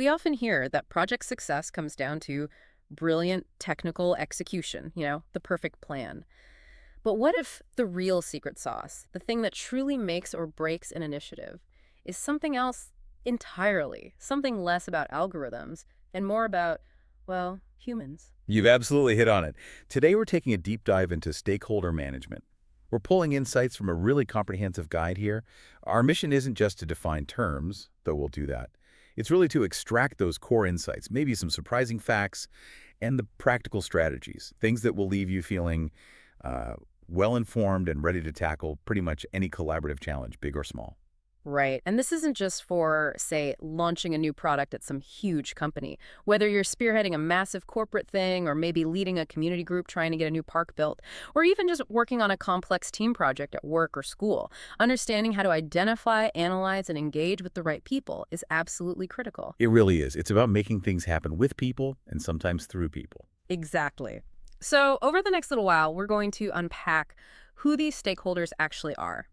We often hear that project success comes down to brilliant technical execution, the perfect plan. But what if the real secret sauce, the thing that truly makes or breaks an initiative, is something else entirely, something less about algorithms and more about, well, humans? You've absolutely hit on it. Today, we're taking a deep dive into stakeholder management. We're pulling insights from a really comprehensive guide here. Our mission isn't just to define terms, though we'll do that. It's really to extract those core insights, maybe some surprising facts, and the practical strategies, things that will leave you feeling well-informed and ready to tackle pretty much any collaborative challenge, big or small. Right. And this isn't just for, say, launching a new product at some huge company. Whether you're spearheading a massive corporate thing or maybe leading a community group trying to get a new park built, or even just working on a complex team project at work or school, understanding how to identify, analyze, and engage with the right people is absolutely critical. It really is. It's about making things happen with people and sometimes through people. Exactly. So over the next little while, we're going to unpack who these stakeholders actually are,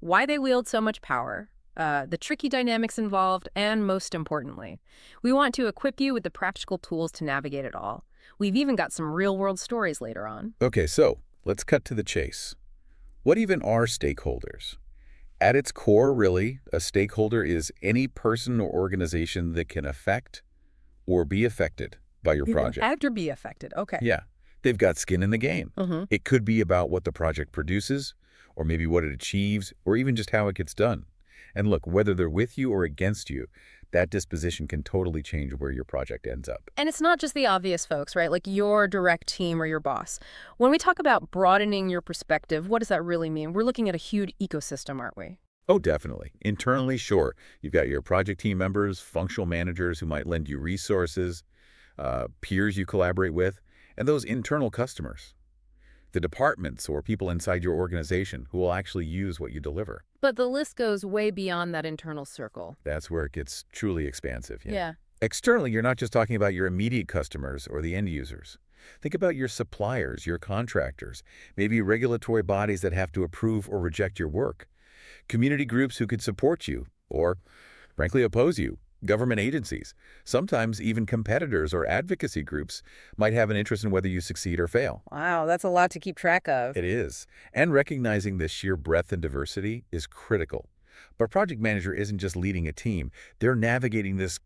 why they wield so much power, the tricky dynamics involved, and most importantly, we want to equip you with the practical tools to navigate it all. We've even got some real-world stories later on. Okay, so let's cut to the chase. What even are stakeholders? At its core, really, a stakeholder is any person or organization that can affect or be affected by your project. Act or be affected, okay. Yeah, they've got skin in the game. Mm-hmm. It could be about what the project produces, or maybe what it achieves, or even just how it gets done. And look, whether they're with you or against you, that disposition can totally change where your project ends up. And it's not just the obvious folks, right? Like your direct team or your boss. When we talk about broadening your perspective, what does that really mean? We're looking at a huge ecosystem, aren't we? Oh, definitely. Internally, sure. You've got your project team members, functional managers who might lend you resources, peers you collaborate with, and those internal customers, the departments or people inside your organization who will actually use what you deliver. But the list goes way beyond that internal circle. That's where it gets truly expansive. Yeah. Externally, you're not just talking about your immediate customers or the end users. Think about your suppliers, your contractors, maybe regulatory bodies that have to approve or reject your work, community groups who could support you or, frankly, oppose you. Government agencies, sometimes even competitors or advocacy groups might have an interest in whether you succeed or fail. Wow, that's a lot to keep track of. It is. And recognizing the sheer breadth and diversity is critical. But project manager isn't just leading a team. They're navigating this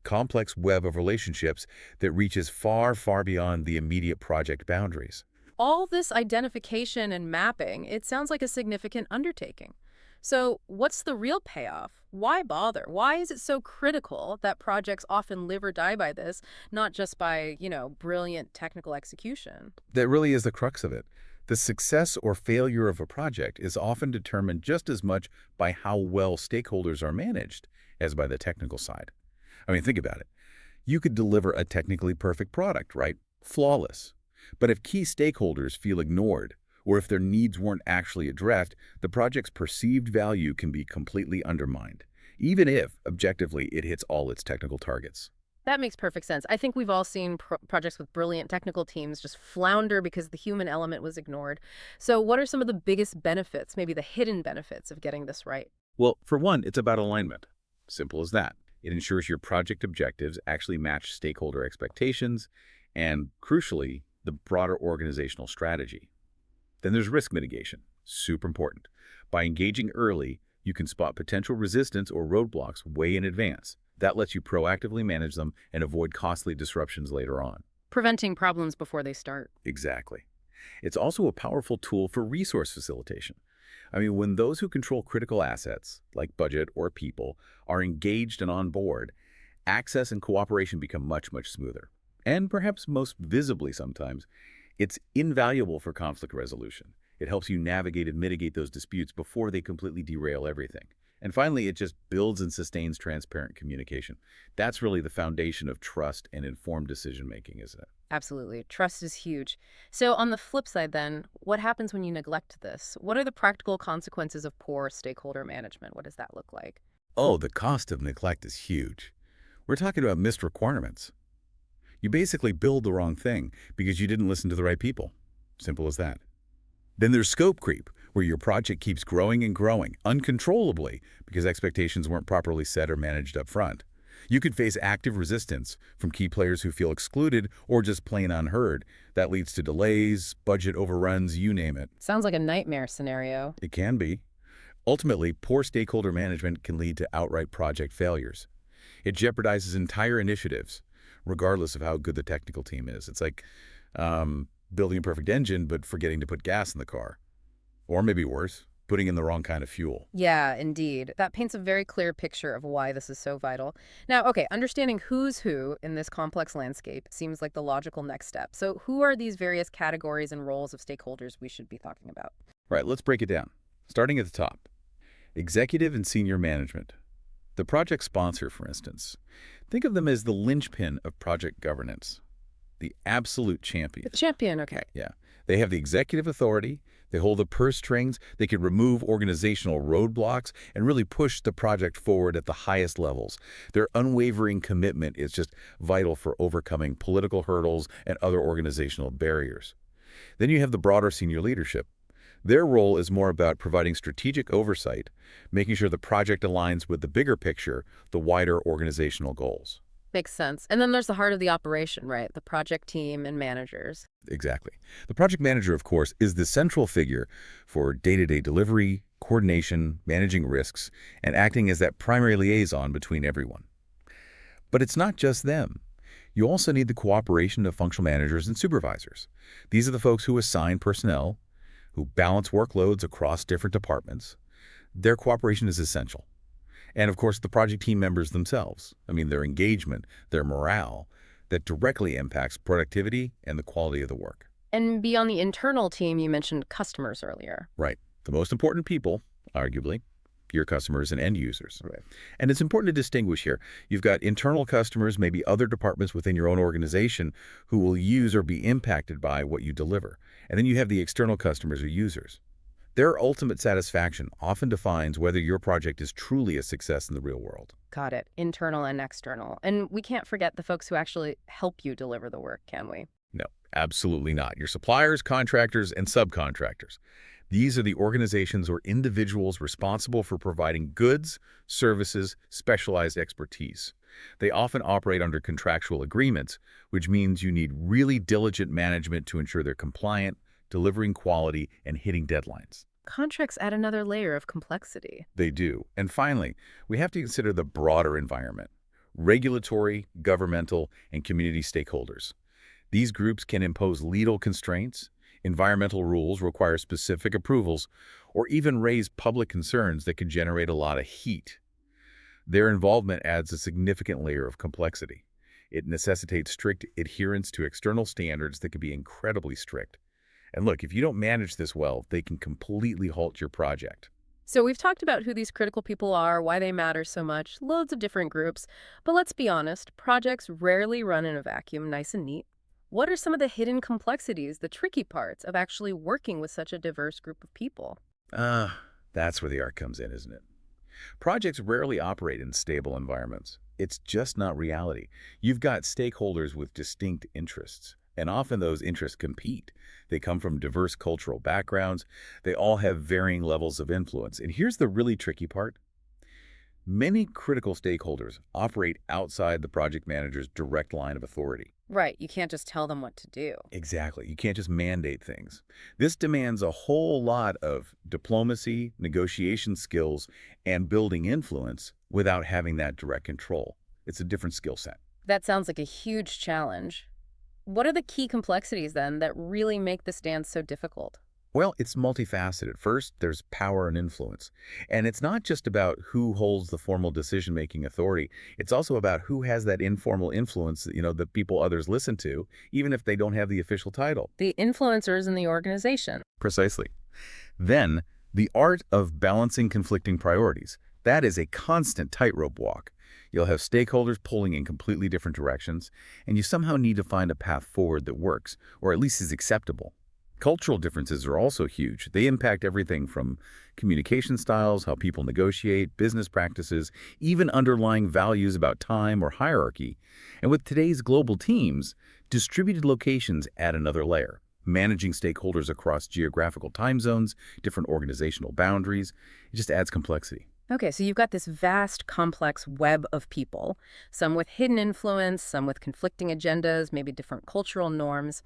complex web of relationships that reaches far, far beyond the immediate project boundaries. All this identification and mapping, it sounds like a significant undertaking. So what's the real payoff? Why bother? Why is it so critical that projects often live or die by this, not just by, brilliant technical execution? That really is the crux of it. The success or failure of a project is often determined just as much by how well stakeholders are managed as by the technical side. I mean, think about it. You could deliver a technically perfect product, right? Flawless. But if key stakeholders feel ignored, or if their needs weren't actually addressed, the project's perceived value can be completely undermined, even if, objectively, it hits all its technical targets. That makes perfect sense. I think we've all seen projects with brilliant technical teams just flounder because the human element was ignored. So what are some of the biggest benefits, maybe the hidden benefits of getting this right? Well, for one, it's about alignment. Simple as that. It ensures your project objectives actually match stakeholder expectations and, crucially, the broader organizational strategy. Then there's risk mitigation, super important. By engaging early, you can spot potential resistance or roadblocks way in advance. That lets you proactively manage them and avoid costly disruptions later on. Preventing problems before they start. Exactly. It's also a powerful tool for resource facilitation. I mean, when those who control critical assets, like budget or people, are engaged and on board, access and cooperation become much, much smoother. And perhaps most visibly sometimes, it's invaluable for conflict resolution. It helps you navigate and mitigate those disputes before they completely derail everything. And finally, it just builds and sustains transparent communication. That's really the foundation of trust and informed decision-making, isn't it? Absolutely. Trust is huge. So on the flip side then, what happens when you neglect this? What are the practical consequences of poor stakeholder management? What does that look like? Oh, the cost of neglect is huge. We're talking about missed requirements. You basically build the wrong thing because you didn't listen to the right people. Simple as that. Then there's scope creep, where your project keeps growing and growing uncontrollably because expectations weren't properly set or managed up front. You could face active resistance from key players who feel excluded or just plain unheard. That leads to delays, budget overruns, you name it. Sounds like a nightmare scenario. It can be. Ultimately, poor stakeholder management can lead to outright project failures. It jeopardizes entire initiatives, regardless of how good the technical team is. It's like building a perfect engine, but forgetting to put gas in the car. Or maybe worse, putting in the wrong kind of fuel. Yeah, indeed. That paints a very clear picture of why this is so vital. Now, okay, understanding who's who in this complex landscape seems like the logical next step. So who are these various categories and roles of stakeholders we should be talking about? Right, let's break it down. Starting at the top. Executive and senior management. The project sponsor, for instance. Think of them as the linchpin of project governance. The absolute champion. The champion, okay. Yeah. They have the executive authority, they hold the purse strings, they can remove organizational roadblocks and really push the project forward at the highest levels. Their unwavering commitment is just vital for overcoming political hurdles and other organizational barriers. Then you have the broader senior leadership. Their role is more about providing strategic oversight, making sure the project aligns with the bigger picture, the wider organizational goals. Makes sense. And then there's the heart of the operation, right? The project team and managers. Exactly. The project manager, of course, is the central figure for day-to-day delivery, coordination, managing risks, and acting as that primary liaison between everyone. But it's not just them. You also need the cooperation of functional managers and supervisors. These are the folks who assign personnel, who balance workloads across different departments. Their cooperation is essential. And of course, the project team members themselves. I mean, their engagement, their morale, that directly impacts productivity and the quality of the work. And beyond the internal team, you mentioned customers earlier. Right. The most important people, arguably, your customers and end users. Right. And it's important to distinguish here. You've got internal customers, maybe other departments within your own organization who will use or be impacted by what you deliver. And then you have the external customers or users. Their ultimate satisfaction often defines whether your project is truly a success in the real world. Got it. Internal and external. And we can't forget the folks who actually help you deliver the work, can we? No, absolutely not. Your suppliers, contractors, and subcontractors. These are the organizations or individuals responsible for providing goods, services, specialized expertise. They often operate under contractual agreements, which means you need really diligent management to ensure they're compliant, delivering quality, and hitting deadlines. Contracts add another layer of complexity. They do. And finally, we have to consider the broader environment. Regulatory, governmental, and community stakeholders. These groups can impose legal constraints, environmental rules require specific approvals, or even raise public concerns that can generate a lot of heat. Their involvement adds a significant layer of complexity. It necessitates strict adherence to external standards that can be incredibly strict. And look, if you don't manage this well, they can completely halt your project. So we've talked about who these critical people are, why they matter so much, loads of different groups. But let's be honest, projects rarely run in a vacuum, nice and neat. What are some of the hidden complexities, the tricky parts of actually working with such a diverse group of people? That's where the art comes in, isn't it? Projects rarely operate in stable environments. It's just not reality. You've got stakeholders with distinct interests, and often those interests compete. They come from diverse cultural backgrounds. They all have varying levels of influence. And here's the really tricky part. Many critical stakeholders operate outside the project manager's direct line of authority. Right, you can't just tell them what to do. Exactly. You can't just mandate things. This demands a whole lot of diplomacy, negotiation skills, and building influence without having that direct control. It's a different skill set. That sounds like a huge challenge. What are the key complexities, then, that really make this dance so difficult? Well, it's multifaceted. First, there's power and influence. And it's not just about who holds the formal decision-making authority. It's also about who has that informal influence, that people others listen to, even if they don't have the official title. The influencers in the organization. Precisely. Then, the art of balancing conflicting priorities. That is a constant tightrope walk. You'll have stakeholders pulling in completely different directions, and you somehow need to find a path forward that works, or at least is acceptable. Cultural differences are also huge. They impact everything from communication styles, how people negotiate, business practices, even underlying values about time or hierarchy. And with today's global teams, distributed locations add another layer. Managing stakeholders across geographical time zones, different organizational boundaries, it just adds complexity. Okay, so you've got this vast, complex web of people, some with hidden influence, some with conflicting agendas, maybe different cultural norms.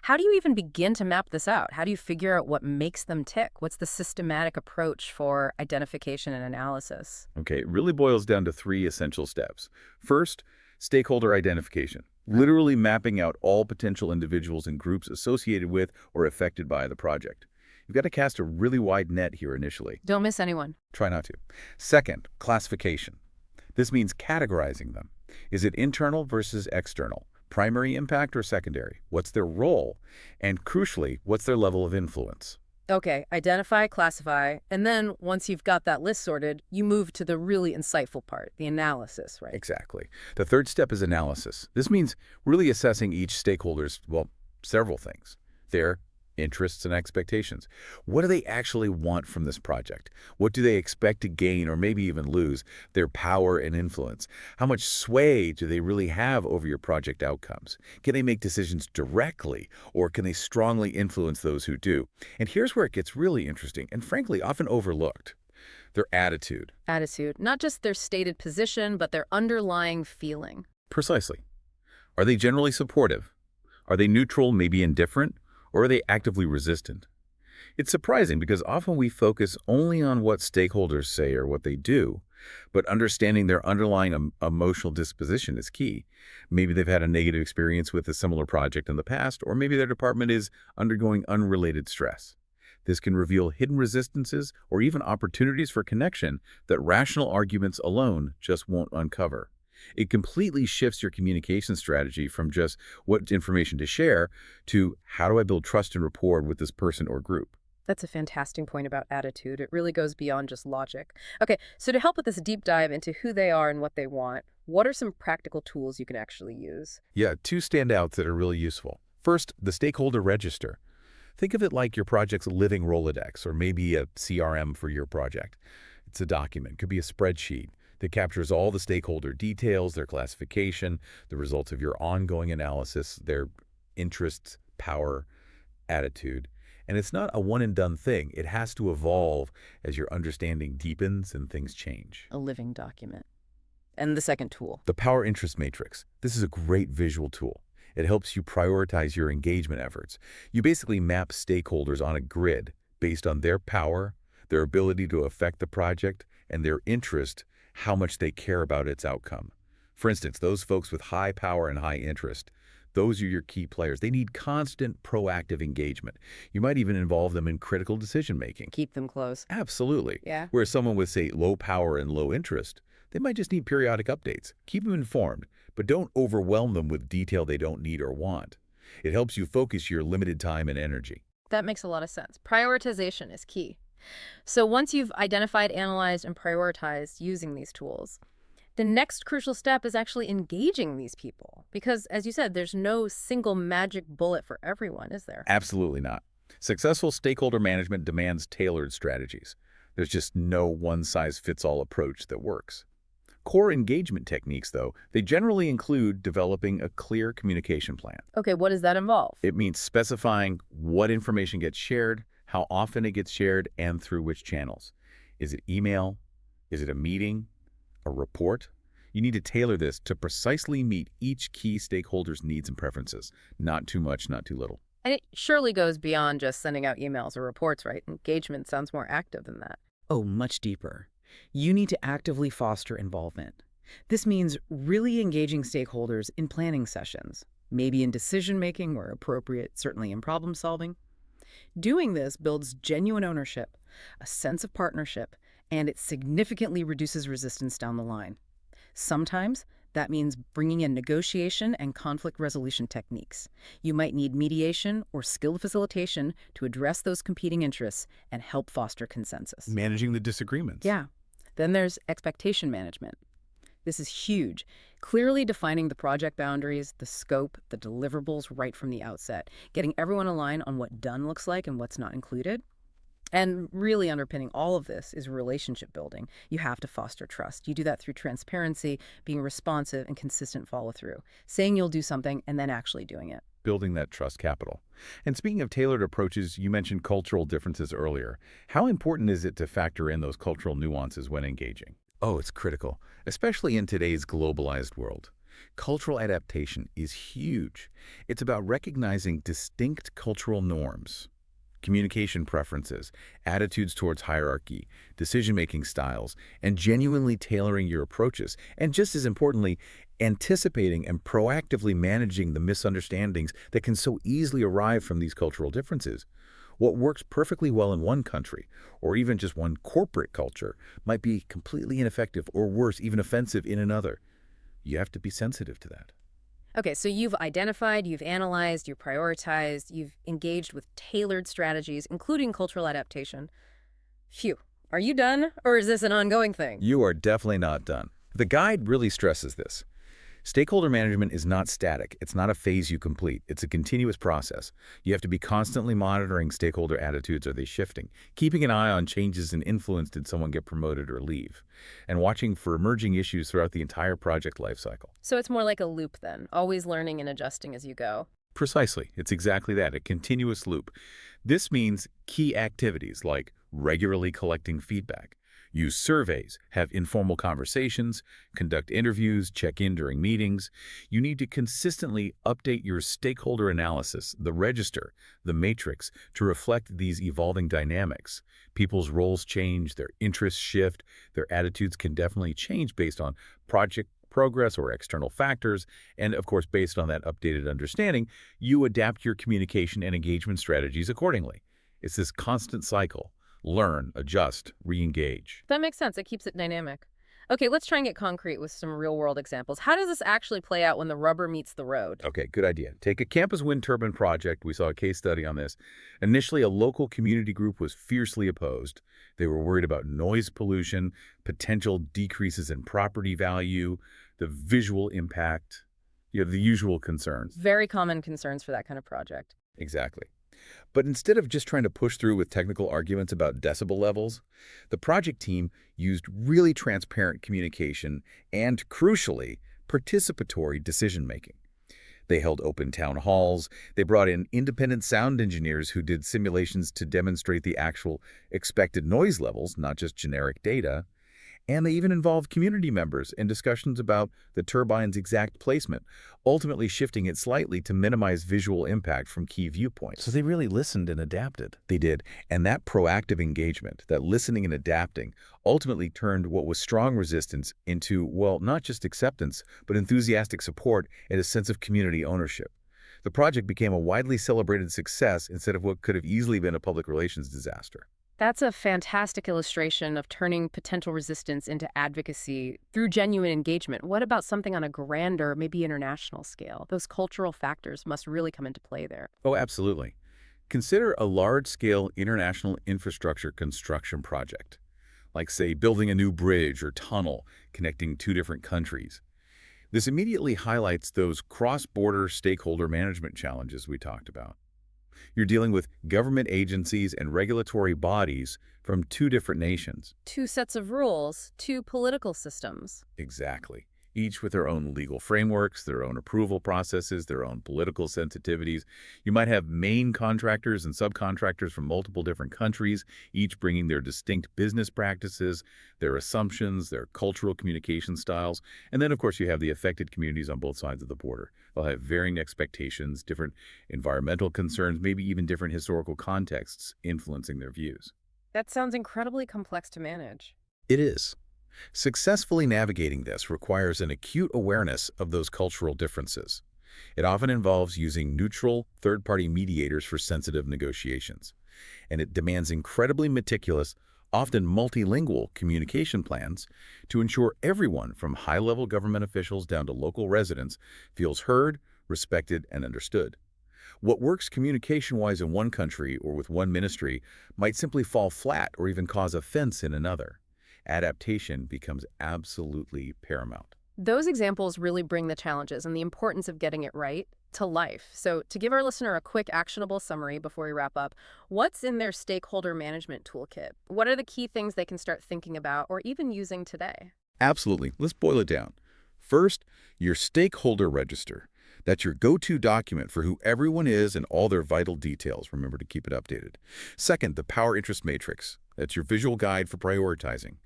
How do you even begin to map this out? How do you figure out what makes them tick? What's the systematic approach for identification and analysis? Okay, it really boils down to three essential steps. First, stakeholder identification, literally mapping out all potential individuals and groups associated with or affected by the project. You've got to cast a really wide net here initially. Don't miss anyone. Try not to. Second, classification. This means categorizing them. Is it internal versus external? Primary impact or secondary? What's their role? And crucially, what's their level of influence? Okay, identify, classify, and then once you've got that list sorted, you move to the really insightful part, the analysis, right? Exactly. The third step is analysis. This means really assessing each stakeholder's, well, several things. Their interests and expectations. What do they actually want from this project? What do they expect to gain or maybe even lose? Their power and influence. How much sway do they really have over your project outcomes? Can they make decisions directly, or can they strongly influence those who do? And here's where it gets really interesting and frankly often overlooked. Their attitude. Attitude, not just their stated position, but their underlying feeling. Precisely. Are they generally supportive? Are they neutral, maybe indifferent? Or are they actively resistant? It's surprising because often we focus only on what stakeholders say or what they do, but understanding their underlying emotional disposition is key. Maybe they've had a negative experience with a similar project in the past, or maybe their department is undergoing unrelated stress. This can reveal hidden resistances or even opportunities for connection that rational arguments alone just won't uncover. It completely shifts your communication strategy from just what information to share to how do I build trust and rapport with this person or group. That's a fantastic point about attitude. It really goes beyond just logic. Okay, so to help with this deep dive into who they are and what they want, what are some practical tools you can actually use? Yeah, two standouts that are really useful. First, the stakeholder register. Think of it like your project's living Rolodex or maybe a CRM for your project. It's a document, could be a spreadsheet that captures all the stakeholder details, their classification, the results of your ongoing analysis, their interests, power, attitude. And it's not a one-and-done thing. It has to evolve as your understanding deepens and things change. A living document. And the second tool. The Power Interest Matrix. This is a great visual tool. It helps you prioritize your engagement efforts. You basically map stakeholders on a grid based on their power, their ability to affect the project, and their interest, how much they care about its outcome. For instance, those folks with high power and high interest, those are your key players. They need constant proactive engagement. You might even involve them in critical decision-making. Keep them close. Absolutely. Yeah. Whereas someone with, say, low power and low interest, they might just need periodic updates. Keep them informed, but don't overwhelm them with detail they don't need or want. It helps you focus your limited time and energy. That makes a lot of sense. Prioritization is key. So once you've identified, analyzed, and prioritized using these tools, the next crucial step is actually engaging these people. Because, as you said, there's no single magic bullet for everyone, is there? Absolutely not. Successful stakeholder management demands tailored strategies. There's just no one-size-fits-all approach that works. Core engagement techniques, though, they generally include developing a clear communication plan. Okay, what does that involve? It means specifying what information gets shared, how often it gets shared, and through which channels. Is it email? Is it a meeting? A report? You need to tailor this to precisely meet each key stakeholder's needs and preferences. Not too much, not too little. And it surely goes beyond just sending out emails or reports, right? Engagement sounds more active than that. Oh, much deeper. You need to actively foster involvement. This means really engaging stakeholders in planning sessions, maybe in decision-making where appropriate, certainly in problem-solving. Doing this builds genuine ownership, a sense of partnership, and it significantly reduces resistance down the line. Sometimes that means bringing in negotiation and conflict resolution techniques. You might need mediation or skilled facilitation to address those competing interests and help foster consensus. Managing the disagreements. Yeah. Then there's expectation management. This is huge. Clearly defining the project boundaries, the scope, the deliverables right from the outset, getting everyone aligned on what done looks like and what's not included. And really underpinning all of this is relationship building. You have to foster trust. You do that through transparency, being responsive, and consistent follow-through. Saying you'll do something and then actually doing it. building that trust capital. And speaking of tailored approaches, you mentioned cultural differences earlier. How important is it to factor in those cultural nuances when engaging? Oh, it's critical, especially in today's globalized world. Cultural adaptation is huge. It's about recognizing distinct cultural norms, communication preferences, attitudes towards hierarchy, decision-making styles, and genuinely tailoring your approaches. And just as importantly, anticipating and proactively managing the misunderstandings that can so easily arise from these cultural differences. What works perfectly well in one country, or even just one corporate culture, might be completely ineffective or worse, even offensive in another. You have to be sensitive to that. Okay, so you've identified, you've analyzed, you've prioritized, you've engaged with tailored strategies, including cultural adaptation. Phew. Are you done, or is this an ongoing thing? You are definitely not done. The guide really stresses this. Stakeholder management is not static. It's not a phase you complete. It's a continuous process. You have to be constantly monitoring stakeholder attitudes. Are they shifting? Keeping an eye on changes in influence. Did someone get promoted or leave? And watching for emerging issues throughout the entire project lifecycle. So it's more like a loop then, always learning and adjusting as you go. Precisely. It's exactly that, a continuous loop. This means key activities like regularly collecting feedback, use surveys, have informal conversations, conduct interviews, check in during meetings. You need to consistently update your stakeholder analysis, the register, the matrix, to reflect these evolving dynamics. People's roles change, their interests shift, their attitudes can definitely change based on project progress or external factors, and of course, based on that updated understanding, you adapt your communication and engagement strategies accordingly. It's this constant cycle. Learn, adjust, re-engage. That makes sense. It keeps it dynamic. Okay, let's try and get concrete with some real-world examples. How does this actually play out when the rubber meets the road? Okay, good idea. Take a campus wind turbine project. We saw a case study on this. Initially, a local community group was fiercely opposed. They were worried about noise pollution, potential decreases in property value, the visual impact, the usual concerns. Very common concerns for that kind of project. Exactly. But instead of just trying to push through with technical arguments about decibel levels, the project team used really transparent communication and, crucially, participatory decision-making. They held open town halls, they brought in independent sound engineers who did simulations to demonstrate the actual expected noise levels, not just generic data, and they even involved community members in discussions about the turbine's exact placement, ultimately shifting it slightly to minimize visual impact from key viewpoints. So they really listened and adapted. They did. And that proactive engagement, that listening and adapting, ultimately turned what was strong resistance into, well, not just acceptance, but enthusiastic support and a sense of community ownership. The project became a widely celebrated success instead of what could have easily been a public relations disaster. That's a fantastic illustration of turning potential resistance into advocacy through genuine engagement. What about something on a grander, maybe international scale? Those cultural factors must really come into play there. Oh, absolutely. Consider a large-scale international infrastructure construction project, like, say, building a new bridge or tunnel connecting two different countries. This immediately highlights those cross-border stakeholder management challenges we talked about. You're dealing with government agencies and regulatory bodies from two different nations. Two sets of rules, two political systems. Exactly. Each with their own legal frameworks, their own approval processes, their own political sensitivities. You might have main contractors and subcontractors from multiple different countries, each bringing their distinct business practices, their assumptions, their cultural communication styles. And then, of course, you have the affected communities on both sides of the border. They'll have varying expectations, different environmental concerns, maybe even different historical contexts influencing their views. That sounds incredibly complex to manage. It is. Successfully navigating this requires an acute awareness of those cultural differences. It often involves using neutral, third-party mediators for sensitive negotiations. And it demands incredibly meticulous, often multilingual communication plans to ensure everyone from high-level government officials down to local residents feels heard, respected, and understood. What works communication-wise in one country or with one ministry might simply fall flat or even cause offense in another. Adaptation becomes absolutely paramount. Those examples really bring the challenges and the importance of getting it right to life. So to give our listener a quick actionable summary before we wrap up, what's in their stakeholder management toolkit? What are the key things they can start thinking about or even using today? Absolutely. Let's boil it down. First, your stakeholder register. That's your go-to document for who everyone is and all their vital details. Remember to keep it updated. Second, the Power Interest Matrix. That's your visual guide for prioritizing.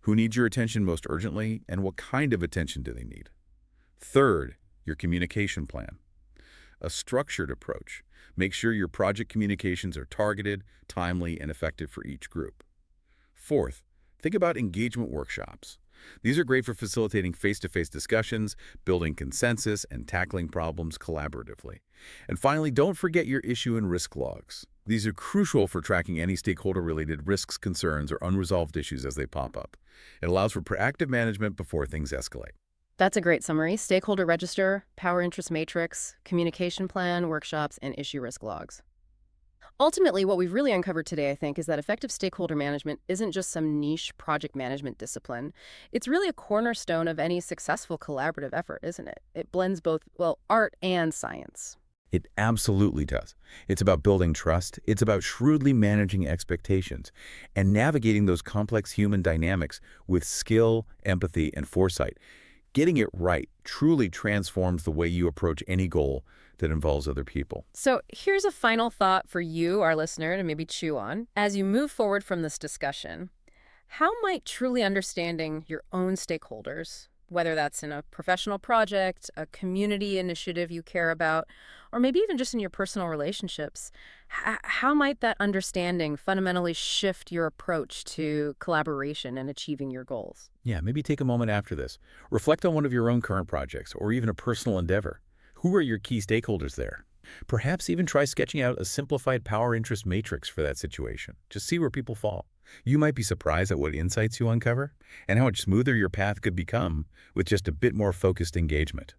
Who needs your attention most urgently, and what kind of attention do they need? Third, your communication plan. A structured approach. Make sure your project communications are targeted, timely, and effective for each group. Fourth, think about engagement workshops. These are great for facilitating face-to-face discussions, building consensus, and tackling problems collaboratively. And finally, don't forget your issue and risk logs. These are crucial for tracking any stakeholder-related risks, concerns, or unresolved issues as they pop up. It allows for proactive management before things escalate. That's a great summary. Stakeholder register, power interest matrix, communication plan, workshops, and issue risk logs. Ultimately, what we've really uncovered today, I think, is that effective stakeholder management isn't just some niche project management discipline. It's really a cornerstone of any successful collaborative effort, isn't it? It blends both, well, art and science. It absolutely does. It's about building trust. It's about shrewdly managing expectations and navigating those complex human dynamics with skill, empathy, and foresight. Getting it right truly transforms the way you approach any goal that involves other people. So here's a final thought for you, our listener, to maybe chew on. As you move forward from this discussion, how might truly understanding your own stakeholders, whether that's in a professional project, a community initiative you care about, or maybe even just in your personal relationships, how might that understanding fundamentally shift your approach to collaboration and achieving your goals? Yeah, maybe take a moment after this. Reflect on one of your own current projects or even a personal endeavor. Who are your key stakeholders there? Perhaps even try sketching out a simplified power interest matrix for that situation. Just see where people fall. You might be surprised at what insights you uncover and how much smoother your path could become with just a bit more focused engagement.